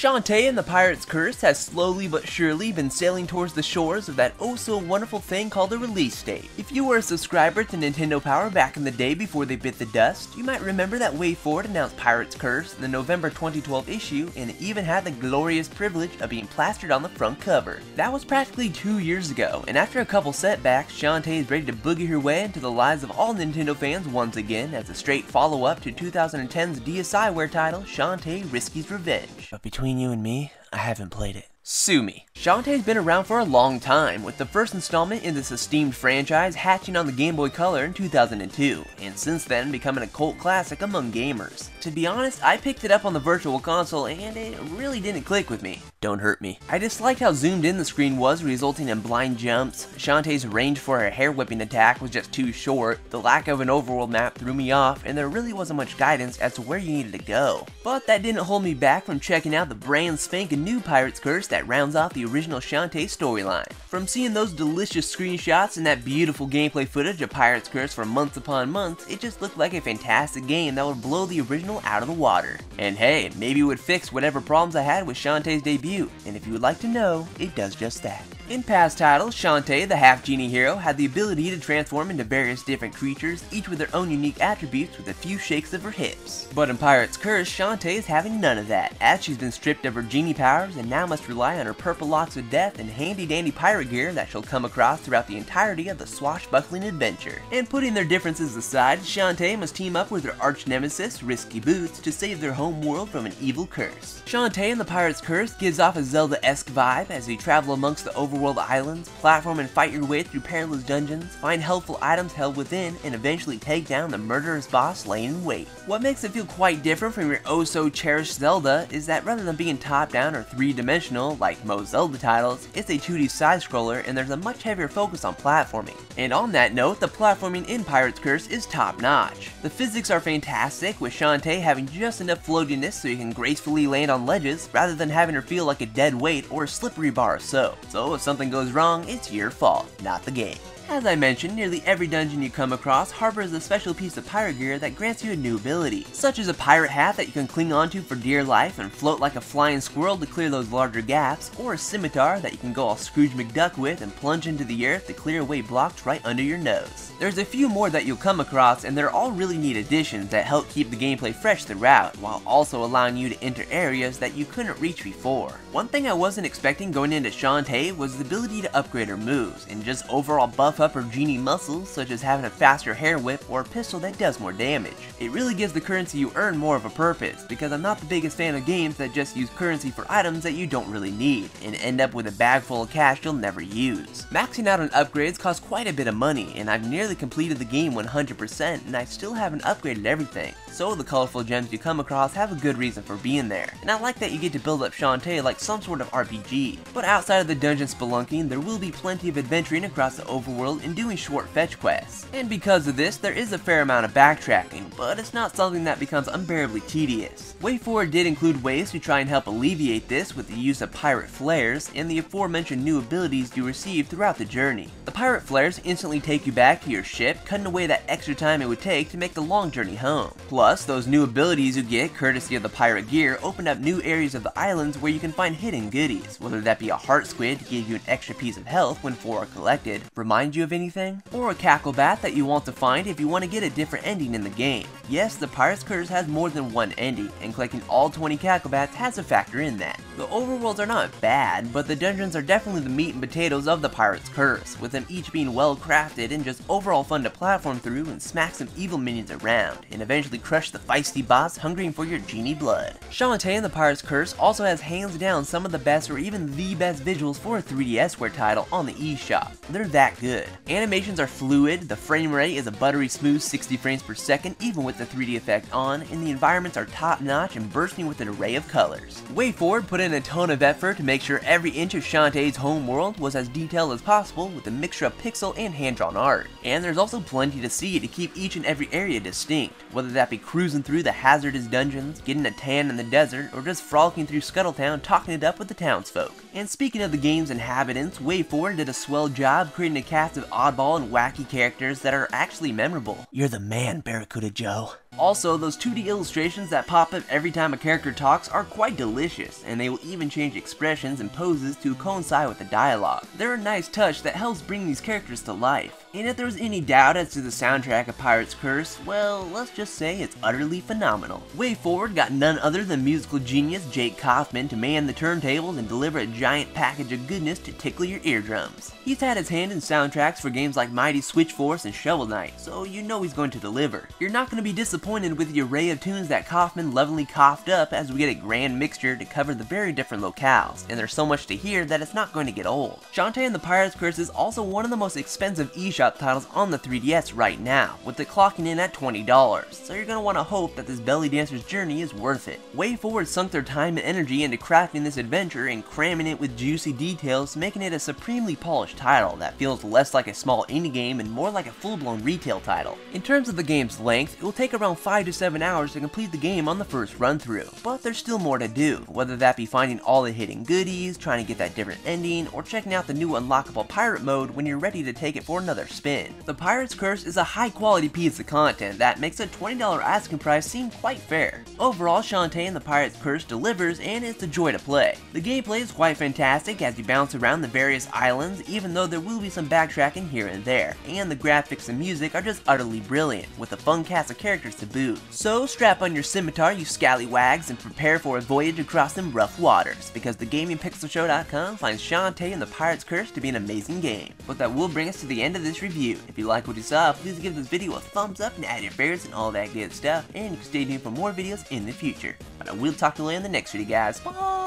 Shantae and the Pirate's Curse has slowly but surely been sailing towards the shores of that oh-so-wonderful thing called a release date. If you were a subscriber to Nintendo Power back in the day before they bit the dust, you might remember that WayForward announced Pirate's Curse in the November 2012 issue, and it even had the glorious privilege of being plastered on the front cover. That was practically 2 years ago, and after a couple setbacks, Shantae is ready to boogie her way into the lives of all Nintendo fans once again as a straight follow-up to 2010's DSiWare title, Shantae Risky's Revenge. But between you and me, I haven't played it. Sue me. Shantae's been around for a long time, with the first installment in this esteemed franchise hatching on the Game Boy Color in 2002, and since then becoming a cult classic among gamers. To be honest, I picked it up on the Virtual Console and it really didn't click with me. Don't hurt me. I disliked how zoomed in the screen was, resulting in blind jumps. Shantae's range for her hair whipping attack was just too short, the lack of an overworld map threw me off, and there really wasn't much guidance as to where you needed to go. But that didn't hold me back from checking out the brand spanking new Pirate's Curse that rounds off the original Shantae storyline. From seeing those delicious screenshots and that beautiful gameplay footage of Pirate's Curse for months upon months, it just looked like a fantastic game that would blow the original out of the water. And hey, maybe it would fix whatever problems I had with Shantae's debut, and if you would like to know, it does just that. In past titles, Shantae, the half-genie hero, had the ability to transform into various different creatures, each with their own unique attributes with a few shakes of her hips. But in Pirate's Curse, Shantae is having none of that, as she's been stripped of her genie powers and now must rely on her purple locks of death and handy-dandy pirate gear that she'll come across throughout the entirety of the swashbuckling adventure. And putting their differences aside, Shantae must team up with her arch-nemesis, Risky Boots, to save their home world from an evil curse. Shantae and the Pirate's Curse gives off a Zelda-esque vibe as you travel amongst the overworld islands, platform and fight your way through perilous dungeons, find helpful items held within, and eventually take down the murderous boss laying in wait. What makes it feel quite different from your oh-so-cherished Zelda is that rather than being top-down or three-dimensional like most Zelda titles, it's a 2D side-scroller and there's a much heavier focus on platforming. And on that note, the platforming in Pirate's Curse is top-notch. The physics are fantastic, with Shantae having just enough floatiness so you can gracefully land on ledges rather than having her feel like a dead weight or a slippery bar or so. So if something goes wrong, it's your fault, not the game. As I mentioned, nearly every dungeon you come across harbors a special piece of pirate gear that grants you a new ability, such as a pirate hat that you can cling onto for dear life and float like a flying squirrel to clear those larger gaps, or a scimitar that you can go all Scrooge McDuck with and plunge into the earth to clear away blocks right under your nose. There's a few more that you'll come across, and they're all really neat additions that help keep the gameplay fresh throughout, while also allowing you to enter areas that you couldn't reach before. One thing I wasn't expecting going into Shantae was the ability to upgrade her moves, and just overall buff up her genie muscles, such as having a faster hair whip or a pistol that does more damage. It really gives the currency you earn more of a purpose, because I'm not the biggest fan of games that just use currency for items that you don't really need, and end up with a bag full of cash you'll never use. Maxing out on upgrades costs quite a bit of money, and I've nearly completed the game 100%, and I still haven't upgraded everything. So the colorful gems you come across have a good reason for being there, and I like that you get to build up Shantae like some sort of RPG. But outside of the dungeon spelunking, there will be plenty of adventuring across the overworld and doing short fetch quests. And because of this, there is a fair amount of backtracking, but it's not something that becomes unbearably tedious. WayForward did include ways to try and help alleviate this with the use of pirate flares and the aforementioned new abilities you receive throughout the journey. The pirate flares instantly take you back to your ship, cutting away that extra time it would take to make the long journey home. Plus, those new abilities you get courtesy of the pirate gear open up new areas of the islands where you can find hidden goodies, whether that be a heart squid to give you an extra piece of health when 4 are collected, remind you of anything, or a cackle bat that you want to find if you want to get a different ending in the game. Yes, the Pirate's Curse has more than one ending, and collecting all 20 cackle bats has a factor in that. The overworlds are not bad, but the dungeons are definitely the meat and potatoes of the Pirate's Curse, with them each being well crafted and just overall fun to platform through and smack some evil minions around, and eventually crush the feisty boss hungering for your genie blood. Shantae and the Pirate's Curse also has hands down some of the best or even the best visuals for a 3DSware title on the eShop. They're that good. Animations are fluid, the frame rate is a buttery smooth 60 frames per second even with the 3D effect on, and the environments are top notch and bursting with an array of colors. WayForward put in a ton of effort to make sure every inch of Shantae's home world was as detailed as possible with a mixture of pixel and hand-drawn art. And there's also plenty to see to keep each and every area distinct, whether that be cruising through the hazardous dungeons, getting a tan in the desert, or just frolicking through Scuttletown talking it up with the townsfolk. And speaking of the game's inhabitants, WayForward did a swell job creating a cast lots of oddball and wacky characters that are actually memorable. You're the man, Barracuda Joe. Also, those 2D illustrations that pop up every time a character talks are quite delicious, and they will even change expressions and poses to coincide with the dialogue. They're a nice touch that helps bring these characters to life. And if there was any doubt as to the soundtrack of Pirate's Curse, well, let's just say it's utterly phenomenal. WayForward got none other than musical genius Jake Kaufman to man the turntables and deliver a giant package of goodness to tickle your eardrums. He's had his hand in soundtracks for games like Mighty Switch Force and Shovel Knight, so you know he's going to deliver. You're not going to be disappointed with the array of tunes that Kaufman lovingly coughed up, as we get a grand mixture to cover the very different locales, and there's so much to hear that it's not going to get old. Shantae and the Pirate's Curse is also one of the most expensive eShop titles on the 3DS right now, with it clocking in at $20, so you're going to want to hope that this belly dancer's journey is worth it. WayForward sunk their time and energy into crafting this adventure and cramming it with juicy details, making it a supremely polished title that feels less like a small indie game and more like a full-blown retail title. In terms of the game's length, it will take around 5 to 7 hours to complete the game on the first run-through, but there's still more to do, whether that be finding all the hidden goodies, trying to get that different ending, or checking out the new unlockable pirate mode when you're ready to take it for another spin. The Pirate's Curse is a high-quality piece of content that makes a $20 asking price seem quite fair. Overall, Shantae and the Pirate's Curse delivers, and it's a joy to play. The gameplay is quite fantastic as you bounce around the various islands, even though there will be some backtracking here and there, and the graphics and music are just utterly brilliant, with a fun cast of characters to boot. So strap on your scimitar, you scallywags, and prepare for a voyage across them rough waters, because the GamingPixelShow.com finds Shantae and the Pirate's Curse to be an amazing game. But that will bring us to the end of this review. If you like what you saw, please give this video a thumbs up and add your favorites and all that good stuff, and you can stay tuned for more videos in the future. But I will talk to you in the next video, guys. Bye!